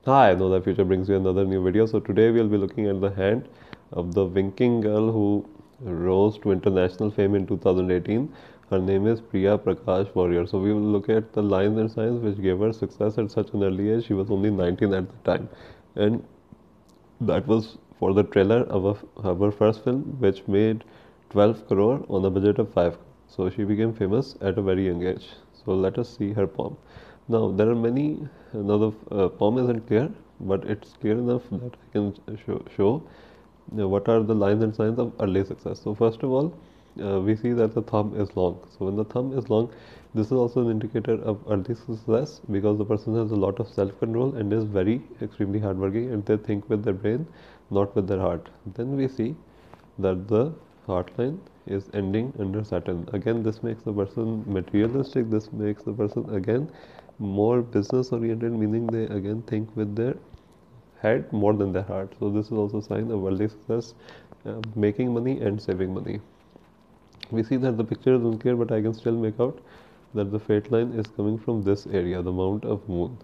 Hi, Know That Future brings you another new video. So today we'll be looking at the hand of the winking girl who rose to international fame in 2018. Her name is Priya Prakash Warrior. So we will look at the lines and signs which gave her success at such an early age. She was only 19 at the time, and that was for the trailer of her first film, which made 12 crore on a budget of 5 crore. So she became famous at a very young age. So let us see her poem. Now there are many. Now the poem isn't clear, but it's clear enough that I can show what are the lines and signs of early success. So first of all, we see that the thumb is long. So when the thumb is long, this is also an indicator of early success because the person has a lot of self-control and is very extremely hardworking, and they think with their brain, not with their heart. Then we see that the heart line is ending under Saturn. Again, this makes the person materialistic. This makes the person again more business oriented, meaning they again think with their head more than their heart. So this is also a sign of worldly success, making money and saving money. We see that the picture is unclear, but I can still make out that the fate line is coming from this area, the Mount of Moon.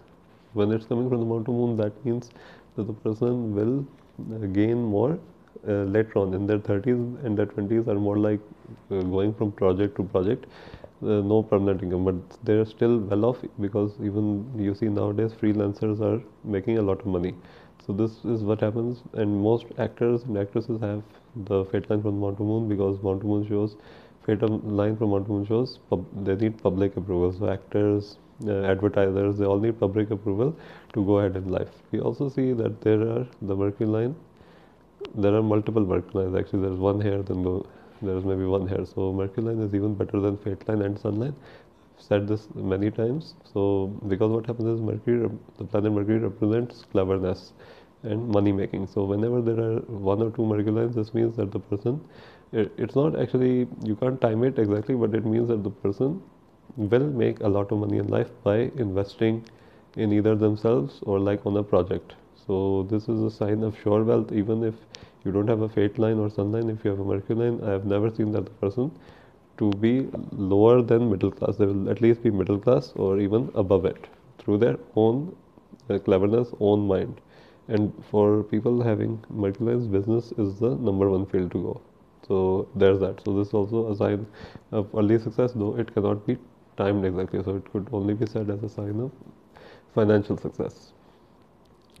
When it's coming from the Mount of Moon, that means that the person will gain more later on in their 30s, and their 20s are more like going from project to project, no permanent income, but they're still well off because even you see nowadays freelancers are making a lot of money. So this is what happens, and most actors and actresses have the fate line from Mount to Moon because Mount to Moon shows fate line from Mount to Moon shows they need public approval. So actors, advertisers, they all need public approval to go ahead in life. We also see that there are the Mercury line. There are multiple Mercury lines. Actually, there's one here, then there's maybe one here. So Mercury line is even better than fate line and sun line. I've said this many times. So because what happens is Mercury, the planet Mercury represents cleverness and money making. So whenever there are one or two Mercury lines, this means that the person, it's not actually, you can't time it exactly, but it means that the person will make a lot of money in life by investing in either themselves or like on a project. So this is a sign of sure wealth. Even if you don't have a fate line or sun line, if you have a Mercury line, I have never seen that the person to be lower than middle class. They will at least be middle class or even above it through their own cleverness, own mind. And for people having Mercury lines, business is the number one field to go. So there's that. So this is also a sign of early success, though it cannot be timed exactly. So it could only be said as a sign of financial success.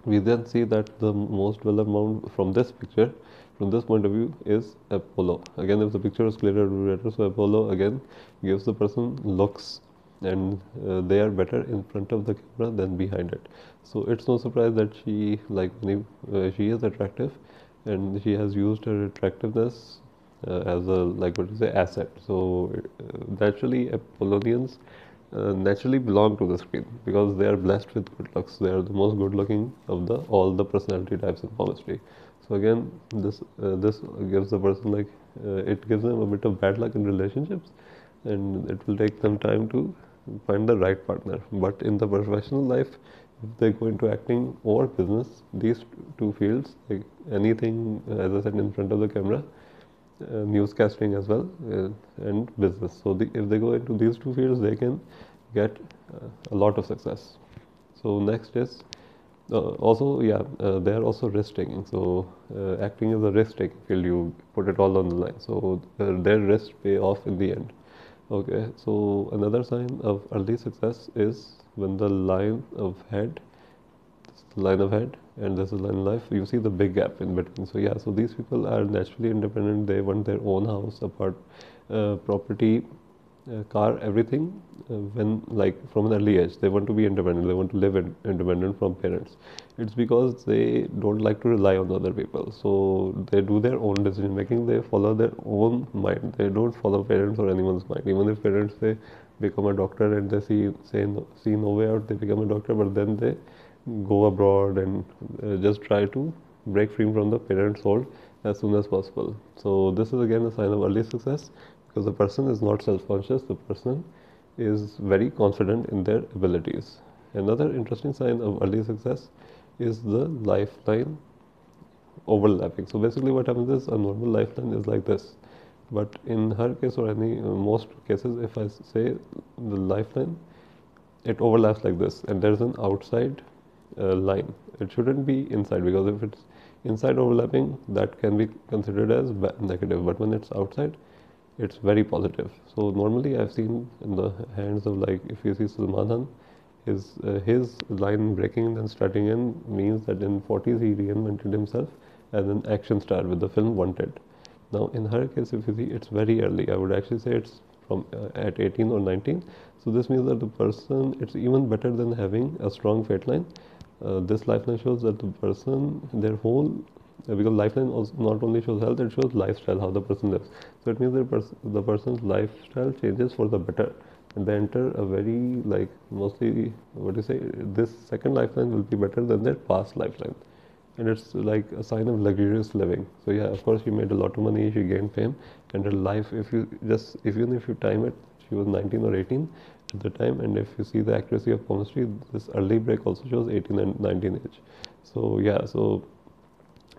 We then see that the most developed mound from this picture, from this point of view, is Apollo. Again, if the picture is clearer, do better. So Apollo again gives the person looks, and they are better in front of the camera than behind it. So it's no surprise that she she is attractive, and she has used her attractiveness as a like what to say asset. So naturally, Apollonians naturally belong to the screen because they are blessed with good looks. They are the most good looking of the all the personality types in palmistry. So again, this gives the person like it gives them a bit of bad luck in relationships, and it will take them time to find the right partner. But in the professional life, if they go into acting or business, these two fields, like anything, as I said, in front of the camera, newscasting as well, and business. So if they go into these two fields, they can get a lot of success. So next is also yeah, they are also risk taking. So acting is a risk taking field. You put it all on the line. So their risks pay off in the end. Okay. So another sign of early success is when the line of head and this is line of life, you see the big gap in between. So yeah, so these people are naturally independent. They want their own house, apart property, car, everything. When like from an early age they want to be independent, they want to live independent from parents. It's because they don't like to rely on other people, so they do their own decision making. They follow their own mind. They don't follow parents or anyone's mind. Even if parents say become a doctor and they see no way out, they become a doctor, but then they go abroad and just try to break free from the parents' hold as soon as possible. So this is again a sign of early success because the person is not self-conscious. The person is very confident in their abilities. Another interesting sign of early success is the lifeline overlapping. So basically, what happens is a normal lifeline is like this, but in her case or any most cases, if I say the lifeline, it overlaps like this, and there's an outside line. It shouldn't be inside, because if it's inside overlapping, that can be considered as negative, but when it's outside, it's very positive. So normally I've seen in the hands of, like, if you see Salman Khan, his line breaking and starting in means that in 40s he reinvented himself as an action star with the film Wanted. Now in her case, if you see, it's very early. I would actually say it's from at 18 or 19. So this means that the person, it's even better than having a strong fate line. This lifeline shows that the person, their whole, because lifeline also not only shows health, it shows lifestyle, how the person lives. So it means the person's lifestyle changes for the better, and they enter a very, like, mostly, what do you say, this second lifeline will be better than their past lifeline, and it's like a sign of luxurious living. So yeah, of course she made a lot of money, she gained fame, and her life, if you just, if even if you time it, she was 19 or 18 at the time, and if you see the accuracy of palmistry, this early break also shows 18 and 19 age. So yeah, so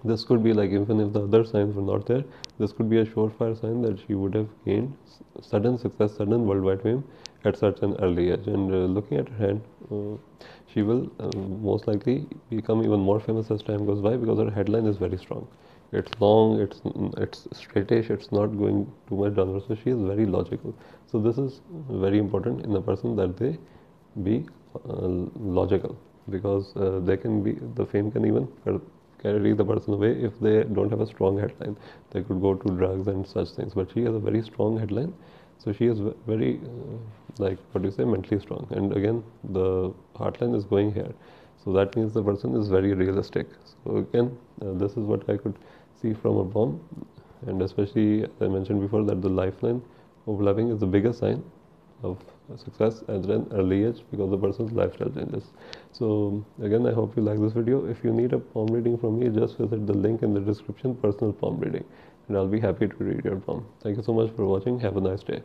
this could be like, even if the other signs were not there, this could be a surefire sign that she would have gained sudden success, sudden worldwide fame at such an early age. And looking at her hand, she will most likely become even more famous as time goes by, because her headline is very strong. It's long, it's straightish, it's not going too much downward. So she is very logical. So this is very important in a person, that they be logical, because they can be, the fame can even carry the person away if they don't have a strong headline. They could go to drugs and such things, but she has a very strong headline. So she is very like, what do you say, mentally strong, and again the heartline is going here, so that means the person is very realistic. So again, this is what I could see from a bomb, and especially, as I mentioned before, that the lifeline overlapping is the biggest sign of success at an early age, because the person's lifestyle changes. So again, I hope you like this video. If you need a palm reading from me, just visit the link in the description, personal palm reading, and I'll be happy to read your palm. Thank you so much for watching. Have a nice day.